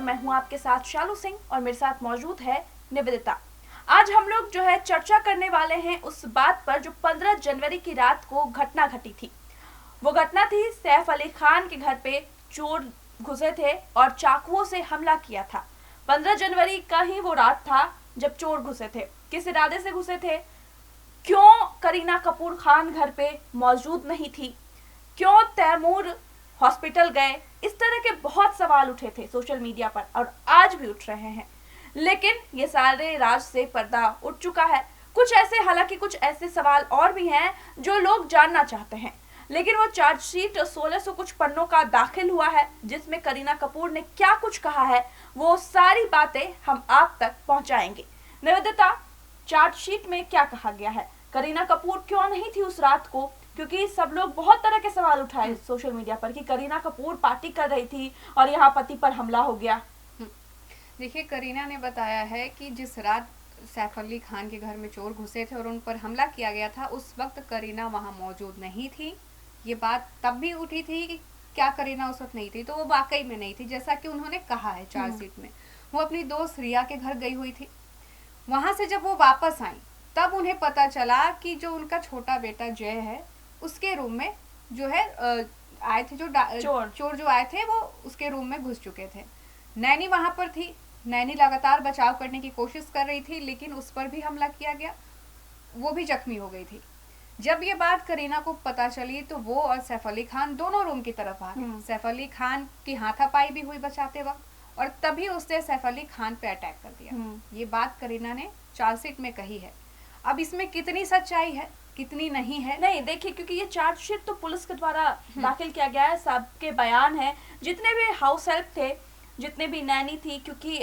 मैं हूं आपके साथ शालू सिंह और मेरे साथ मौजूद है निवेदिता। आज हम लोग जो है चर्चा करने वाले हैं उस बात पर जो 15 जनवरी की रात को घटना घटी थी। वो घटना थी सैफ अली खान के घर पे चोर घुसे थे और चाकुओं से हमला किया था। 15 जनवरी का ही वो रात था जब चोर घुसे थे। किस इरादे से घुसे थे? क्यों करीना कपूर खान घर पे मौजूद नहीं थी? क्यों तैमूर हॉस्पिटल गए? इस तरह के बहुत सवाल उठे थे सोशल मीडिया पर और आज भी उठ रहे हैं। लेकिन ये सारे राज से पर्दा उठ चुका है। हालांकि कुछ ऐसे सवाल और भी हैं जो लोग जानना चाहते हैं। लेकिन वो चार्जशीट 1600 कुछ पन्नों का दाखिल हुआ है जिसमें करीना कपूर ने क्या कुछ कहा है वो सारी बातें हम आप तक पहुंचाएंगे। निवेदिता, चार्जशीट में क्या कहा गया है? करीना कपूर क्यों नहीं थी उस रात को? क्योंकि सब लोग बहुत तरह के सवाल उठाए सोशल मीडिया पर कि करीना कपूर पार्टी कर रही थी और यहाँ पति पर हमला हो गया। देखिए, करीना ने बताया है कि जिस रात सैफ अली खान के घर में चोर घुसे थे और उन पर हमला किया गया था उस वक्त करीना वहां मौजूद नहीं थी। ये बात तब भी उठी थी कि क्या करीना उस वक्त नहीं थी, तो वो वाकई में नहीं थी जैसा कि उन्होंने कहा है चार्जशीट में। वो अपनी दोस्त रिया के घर गई हुई थी। वहां से जब वो वापस आई तब उन्हें पता चला कि जो उनका छोटा बेटा जय है उसके रूम में जो है आए थे जो चोर जो आए थे वो उसके रूम में घुस चुके थे। नैनी वहां पर थी। नैनी लगातार बचाव करने की कोशिश कर रही थी लेकिन उस पर भी हमला किया गया, वो भी जख्मी हो गई थी। जब ये बात करीना को पता चली तो वो और सैफ अली खान दोनों रूम की तरफ आ गए। सैफ अली खान की हाथापाई भी हुई बचाते वक्त और तभी उसने सैफ अली खान पे अटैक कर दिया। ये बात करीना ने चार्जशीट में कही है। अब इसमें कितनी सच्चाई है कितनी नहीं है, नहीं देखिए, क्योंकि ये चार्जशीट तो पुलिस के द्वारा दाखिल किया गया है। सबके बयान है, जितने भी हाउस हेल्प थे, जितने भी नैनी थी, क्योंकि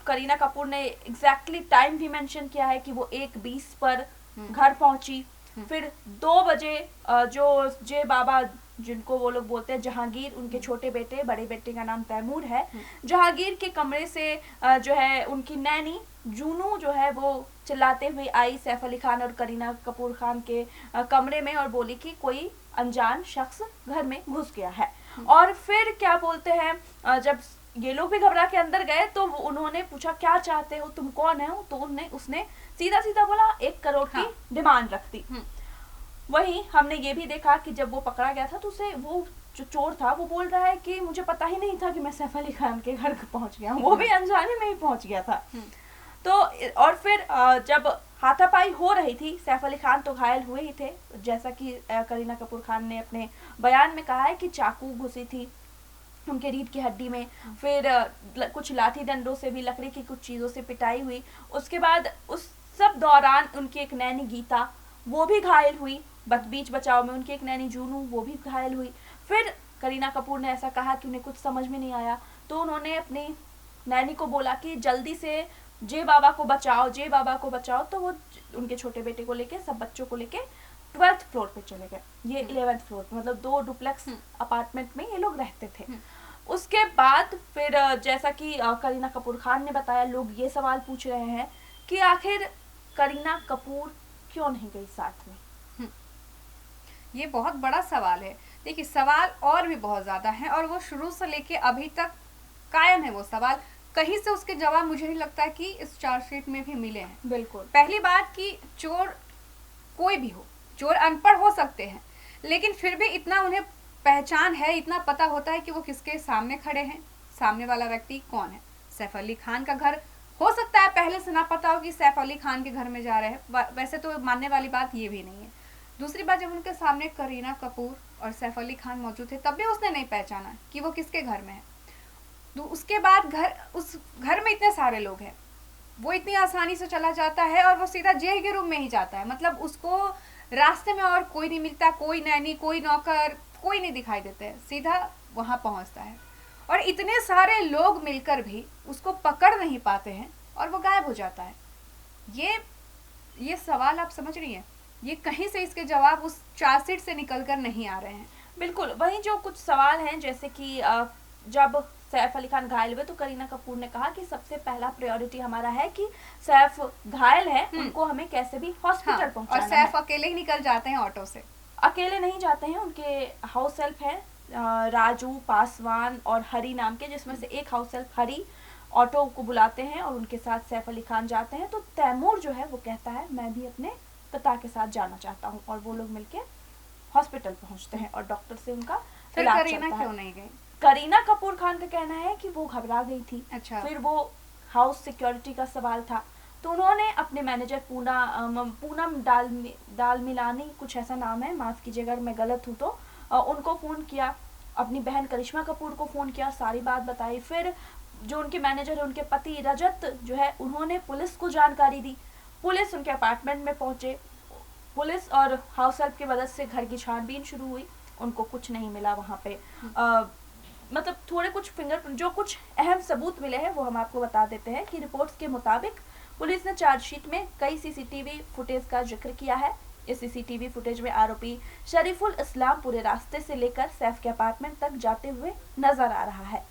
करीना कपूर ने एग्जैक्टली टाइम भी मेंशन किया है कि वो 1:20 पर घर पहुंची। फिर 2 बजे जो जे बाबा जिनको वो लोग बोलते हैं जहांगीर, उनके छोटे बेटे, बड़े बेटे का नाम तैमूर है, जहांगीर के कमरे से जो है उनकी नैनी जूनू जो है वो चिल्लाते हुए आई सैफ अली खान और करीना कपूर खान के कमरे में और बोली कि कोई अनजान शख्स घर में घुस गया है। और फिर क्या बोलते हैं, जब ये लोग भी घबरा के अंदर गए तो उन्होंने पूछा क्या चाहते हो, तुम कौन हो? तो उसने सीधा सीधा बोला 1 करोड़ की डिमांड रख दी। वहीं हमने ये भी देखा कि जब वो पकड़ा गया था तो उसे वो जो चोर था वो बोल रहा है कि मुझे पता ही नहीं था कि मैं सैफ अली खान के घर पहुंच गया हूँ, वो भी अनजाने में ही पहुंच गया था। तो और फिर जब हाथापाई हो रही थी, सैफ अली खान तो घायल हुए ही थे, जैसा कि करीना कपूर खान ने अपने बयान में कहा है कि चाकू घुसी थी उनके रीढ़ की हड्डी में। फिर कुछ लाठी डंडों से भी, लकड़ी की कुछ चीज़ों से पिटाई हुई। उसके बाद उस सब दौरान उनकी एक नैनी गीता वो भी घायल हुई। बीच बचाव में उनकी एक नैनी जूनू वो भी घायल हुई। फिर करीना कपूर ने ऐसा कहा कि उन्हें कुछ समझ में नहीं आया तो उन्होंने अपनी नैनी को बोला कि जल्दी से जे बाबा को बचाओ, जे बाबा को बचाओ। तो वो उनके छोटे बेटे को लेके, सब बच्चों को लेके 12th फ्लोर पे चले गए। ये 11th फ्लोर पे, मतलब 2 डुप्लेक्स अपार्टमेंट में ये लोग रहते थे। उसके बाद फिर जैसा कि करीना कपूर खान ने बताया, लोग ये सवाल पूछ रहे हैं कि आखिर करीना कपूर क्यों नहीं गई साथ में। ये बहुत बड़ा सवाल है। देखिए, सवाल और भी बहुत ज्यादा हैं और वो शुरू से लेके अभी तक कायम है वो सवाल। कहीं से उसके जवाब मुझे नहीं लगता कि इस चार्जशीट में भी मिले हैं। बिल्कुल। पहली बात कि चोर कोई भी हो, चोर अनपढ़ हो सकते हैं लेकिन फिर भी इतना उन्हें पहचान है, इतना पता होता है कि वो किसके सामने खड़े हैं, सामने वाला व्यक्ति कौन है। सैफ अली खान का घर हो सकता है पहले से ना पता हो कि सैफ अली खान के घर में जा रहे हैं, वैसे तो मानने वाली बात ये भी नहीं है। दूसरी बात, जब उनके सामने करीना कपूर और सैफ अली खान मौजूद थे तब भी उसने नहीं पहचाना कि वो किसके घर में है। तो उसके बाद उस घर में इतने सारे लोग हैं, वो इतनी आसानी से चला जाता है और वो सीधा जेल के रूम में ही जाता है। मतलब उसको रास्ते में और कोई नहीं मिलता, कोई नैनी, कोई नौकर, कोई नहीं दिखाई देते हैं, सीधा वहां पहुंचता है। और इतने सारे लोग मिलकर भी उसको पकड़ नहीं पाते हैं और वो गायब हो जाता है। ये सवाल आप समझ रही हैं, ये कहीं से इसके जवाब उस चार्जशीट से निकल कर नहीं आ रहे हैं। बिल्कुल। वहीं जो कुछ सवाल हैं, जैसे कि जब सैफ अली खान घायल हुए तो करीना कपूर ने कहा कि सबसे पहला प्रायोरिटी हमारा है कि सैफ घायल है, उनको हमें कैसे भी हॉस्पिटल पहुंचाना और सैफ अकेले ही निकल जाते हैं ऑटो से। अकेले नहीं जाते हैं, उनके हाउस हेल्प है राजू, पासवान और हरी नाम के, जिसमें से एक हाउस हेल्प हरी ऑटो को बुलाते हैं और उनके साथ सैफ अली खान जाते हैं। तो तैमूर जो है वो कहता है मैं भी अपने पिता के साथ जाना चाहता हूँ, और वो लोग मिलके हॉस्पिटल पहुंचते हैं और डॉक्टर से उनका फिर इलाज करीना चलता है। क्यों नहीं गई? करीना कपूर खान का कहना है कि वो घबरा गई थी। अच्छा। फिर वो हाउस सिक्योरिटी का सवाल था, तो उन्होंने अपने मैनेजर पूनम डालमिलानी, कुछ ऐसा नाम है, माफ़ कीजिएगा अगर मैं गलत हूँ तो, उनको फ़ोन किया, अपनी बहन करिश्मा कपूर को फ़ोन किया, सारी बात बताई। फिर जो उनके मैनेजर है, उनके पति रजत जो है, उन्होंने पुलिस को जानकारी दी। पुलिस उनके अपार्टमेंट में पहुंचे, पुलिस और हाउस हेल्प की मदद से घर की छानबीन शुरू हुई। उनको कुछ नहीं मिला वहाँ पे। मतलब थोड़े कुछ फिंगरप्रिंट, जो कुछ अहम सबूत मिले हैं वो हम आपको बता देते हैं कि रिपोर्ट्स के मुताबिक पुलिस ने चार्जशीट में कई सीसीटीवी फुटेज का जिक्र किया है। इस सीसीटीवी फुटेज में आरोपी शरीफुल इस्लाम पूरे रास्ते से लेकर सैफ के अपार्टमेंट तक जाते हुए नजर आ रहा है।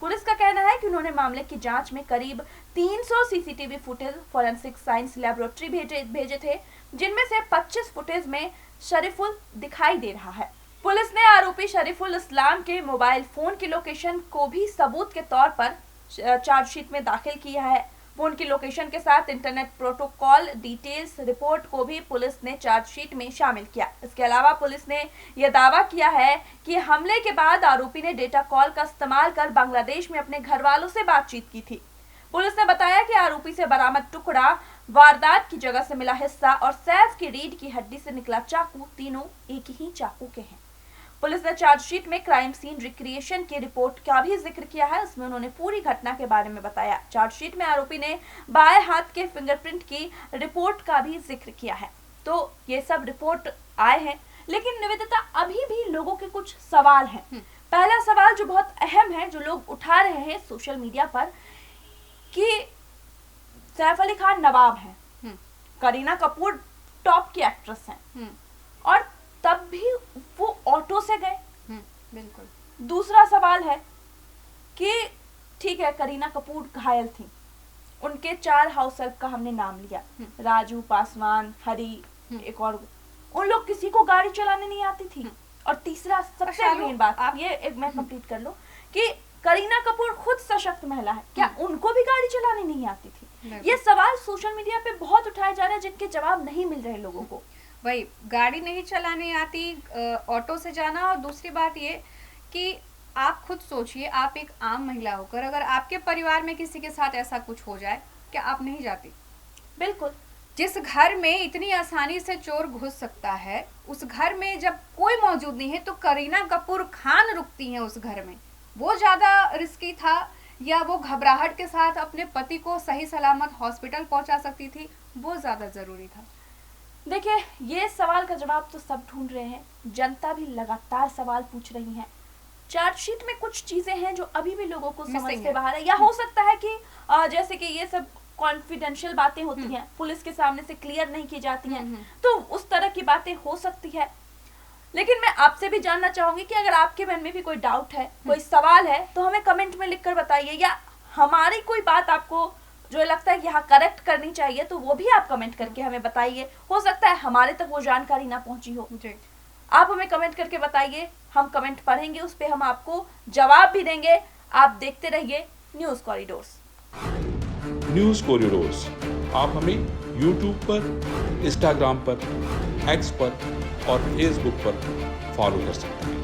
पुलिस का कहना है कि उन्होंने मामले की जांच में करीब 300 CCTV footage forensic science laboratory भेजे थे, जिनमें से 25 फुटेज में शरीफुल दिखाई दे रहा है। पुलिस ने आरोपी शरीफुल इस्लाम के मोबाइल फोन की लोकेशन को भी सबूत के तौर पर चार्जशीट में दाखिल किया है। फोन की लोकेशन के साथ इंटरनेट प्रोटोकॉल डिटेल्स रिपोर्ट को भी पुलिस ने चार्जशीट में शामिल किया। इसके अलावा पुलिस ने यह दावा किया है कि हमले के बाद आरोपी ने डेटा कॉल का इस्तेमाल कर बांग्लादेश में अपने घर वालों से बातचीत की थी। पुलिस ने बताया कि आरोपी से बरामद टुकड़ा, वारदात की जगह से मिला हिस्सा और सैफ की रीढ़ की हड्डी से निकला चाकू, तीनों एक ही चाकू के हैं। पुलिस ने चार्जशीट में क्राइम सीन रिक्रिएशन की रिपोर्ट का भी जिक्र किया है। इसमें उन्होंने पूरी घटना के बारे में बताया। चार्जशीट में आरोपी ने बाएं हाथ के फिंगरप्रिंट की रिपोर्ट का भी जिक्र किया है। तो ये सब रिपोर्ट आए हैं, लेकिन निवेदिता अभी भी लोगों के कुछ सवाल हैं। पहला सवाल जो बहुत अहम है, जो लोग उठा रहे हैं सोशल मीडिया पर, कि सैफ अली खान नवाब हैं, करीना कपूर टॉप की एक्ट्रेस हैं, और तब भी वो ऑटो से गए। बिल्कुल। दूसरा सवाल है कि ठीक है, करीना कपूर घायल थी, उनके 4 हाउस हेल्प का हमने नाम लिया, राजू, पासवान, हरी, एक और, उन लोग किसी को गाड़ी चलाने नहीं आती थी। और तीसरा सबसे मेन बात, आप ये एक मैं कंप्लीट कर लो, कि करीना कपूर खुद सशक्त महिला है, क्या उनको भी गाड़ी चलाने नहीं आती थी? ये सवाल सोशल मीडिया पे बहुत उठाए जा रहे हैं, जिनके जवाब नहीं मिल रहे लोगों को। वही, गाड़ी नहीं चलाने आती, ऑटो से जाना। और दूसरी बात ये कि आप खुद सोचिए, आप एक आम महिला होकर अगर आपके परिवार में किसी के साथ ऐसा कुछ हो जाए, क्या आप नहीं जाती? बिल्कुल। जिस घर में इतनी आसानी से चोर घुस सकता है, उस घर में जब कोई मौजूद नहीं है, तो करीना कपूर खान रुकती हैं उस घर में। वो ज्यादा रिस्की था, या वो घबराहट के साथ अपने पति को सही सलामत हॉस्पिटल पहुंचा सकती थी? वो ज्यादा जरूरी था। देखिए, ये सवाल का जवाब तो सब ढूंढ रहे हैं, जनता भी लगातार सवाल पूछ रही है। चार्जशीट में कुछ चीजें हैं जो अभी भी लोगों को समझ से बाहर है, या हो सकता है कि जैसे कि ये सब कॉन्फिडेंशियल बातें होती हैं, पुलिस के सामने से क्लियर नहीं की जाती हैं, तो उस तरह की बातें हो सकती है। लेकिन मैं आपसे भी जानना चाहूंगी कि अगर आपके मन में भी कोई डाउट है, कोई सवाल है, तो हमें कमेंट में लिखकर बताइए, या हमारी कोई बात आपको जो लगता है कि यहाँ करेक्ट करनी चाहिए, तो वो भी आप कमेंट करके हमें बताइए। हो सकता है हमारे तक वो जानकारी ना पहुंची हो, आप हमें कमेंट करके बताइए, हम कमेंट पढ़ेंगे, उस पर हम आपको जवाब भी देंगे। आप देखते रहिए न्यूज कॉरिडोर्स। न्यूज कॉरिडोर्स आप हमें यूट्यूब पर, इंस्टाग्राम पर, एक्स पर और फेसबुक पर फॉलो कर सकते हैं।